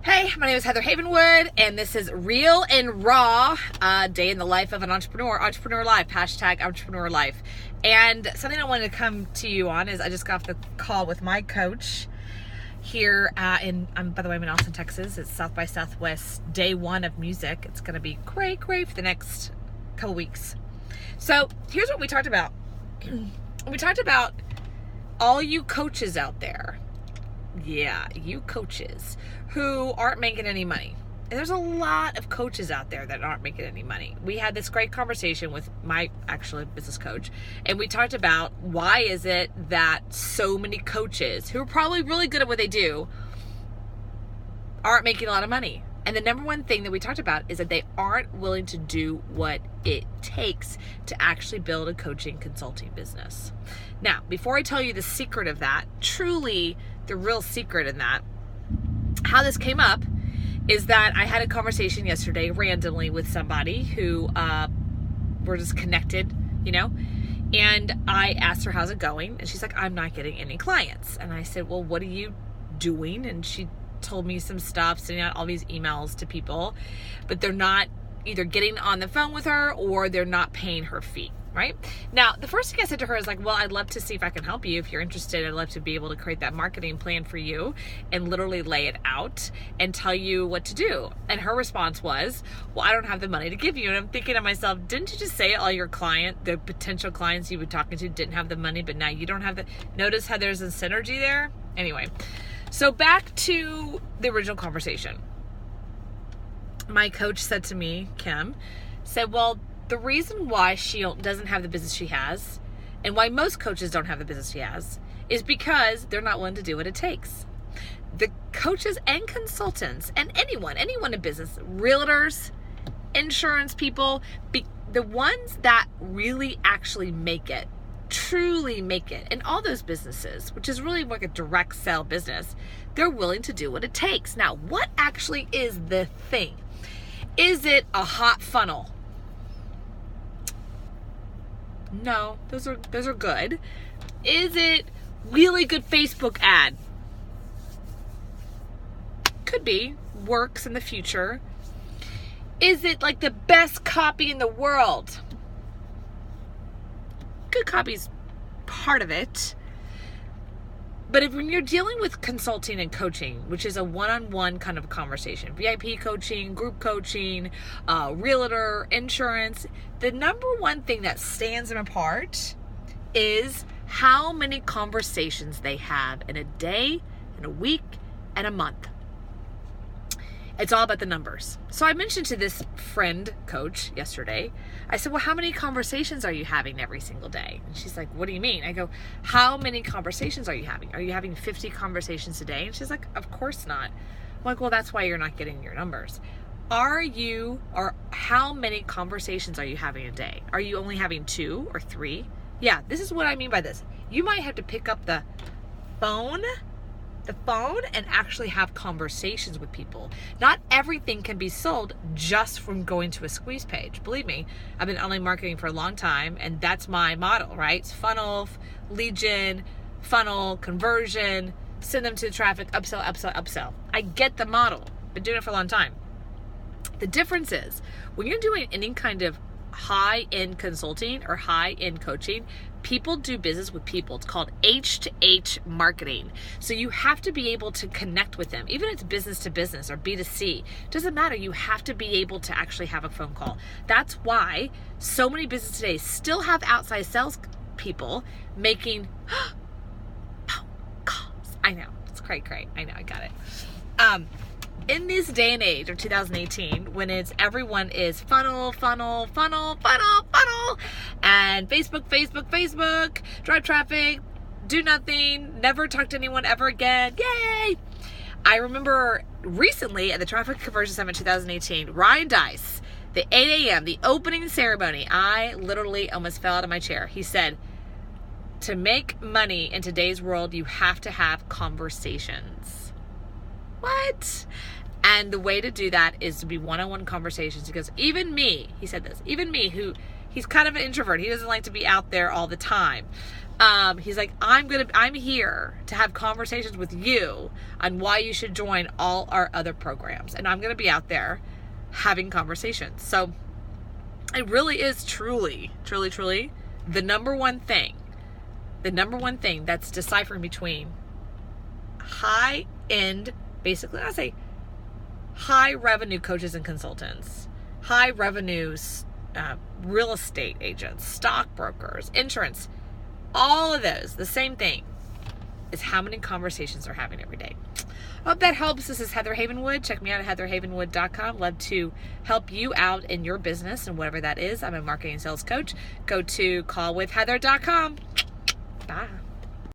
Hey, my name is Heather Havenwood, and this is Real and Raw, day in the life of an entrepreneur, Entrepreneur Life, hashtag Entrepreneur Life. And something I wanted to come to you on is I just got off the call with my coach here by the way, I'm in Austin, Texas. It's South by Southwest, day one of music. It's going to be great for the next couple weeks. So here's what we talked about. We talked about all you coaches out there. Yeah, you coaches who aren't making any money. And there's a lot of coaches out there that aren't making any money. We had this great conversation with my actually business coach, and we talked about why is it that so many coaches who are probably really good at what they do aren't making a lot of money. And the number one thing that we talked about is that they aren't willing to do what it takes to actually build a coaching consulting business. Now, before I tell you the secret of that, truly the real secret in that, how this came up is that I had a conversation yesterday randomly with somebody who were just connected, and I asked her, how's it going? And she's like, I'm not getting any clients. And I said, well, what are you doing? And she told me some stuff, sending out all these emails to people, but they're not either getting on the phone with her or they're not paying her fee, right? Now, the first thing I said to her is like, well, I'd love to see if I can help you. If you're interested, I'd love to be able to create that marketing plan for you and literally lay it out and tell you what to do. And her response was, well, I don't have the money to give you. And I'm thinking to myself, didn't you just say all your the potential clients you were talking to didn't have the money, but now you don't have notice how there's a synergy there? Anyway, so back to the original conversation. My coach said to me, Kim, said, well, the reason why she doesn't have the business she has, and why most coaches don't have the business she has, is because they're not willing to do what it takes. The coaches and consultants, and anyone in business, realtors, insurance people, the ones that really actually make it, truly make it, and all those businesses, which is really like a direct sell business, they're willing to do what it takes. Now, what actually is the thing? Is it a hot funnel? No, those are good. Is it really good Facebook ad? Could be. Works in the future. Is it like the best copy in the world? Good copy's part of it. But when you're dealing with consulting and coaching, which is a one-on-one kind of conversation, VIP coaching, group coaching, realtor, insurance, the number one thing that stands them apart is how many conversations they have in a day, in a week, and a month. It's all about the numbers. So I mentioned to this friend coach yesterday, I said, well, how many conversations are you having every single day? And she's like, what do you mean? I go, how many conversations are you having? Are you having 50 conversations a day? And she's like, of course not. I'm like, well, that's why you're not getting your numbers. How many conversations are you having a day? Are you only having 2 or 3? Yeah, this is what I mean by this. You might have to pick up the phone and actually have conversations with people. Not everything can be sold just from going to a squeeze page. Believe me, I've been online marketing for a long time, and that's my model, right? It's funnel, lead gen, funnel, conversion, send them to the traffic, upsell. I get the model. Been doing it for a long time. The difference is when you're doing any kind of high-end consulting or high-end coaching, people do business with people. It's called H2H marketing. So you have to be able to connect with them. Even if it's business to business or B2C, doesn't matter. You have to be able to actually have a phone call. That's why so many businesses today still have outside sales people making phone calls. I know. It's cray. I know. I got it. In this day and age of 2018, when everyone is funnel, and Facebook, drive traffic, do nothing, never talk to anyone ever again, yay! I remember recently at the Traffic Conversion Summit 2018, Ryan Dice, the 8 a.m., the opening ceremony, I literally almost fell out of my chair. He said, to make money in today's world, you have to have conversations. What? And the way to do that is to be one-on-one conversations. He goes, even me, he said this, even me, he's kind of an introvert. He doesn't like to be out there all the time. He's like, I'm here to have conversations with you on why you should join all our other programs. And I'm going to be out there having conversations. So it really is truly the number one thing that's deciphering between high end, basically, I say high revenue coaches and consultants, high revenues, real estate agents, stockbrokers, insurance, all of those, the same thing is how many conversations they're having every day. I hope that helps. This is Heather Havenwood. Check me out at heatherhavenwood.com. Love to help you out in your business and whatever that is. I'm a marketing sales coach. Go to callwithheather.com. Bye.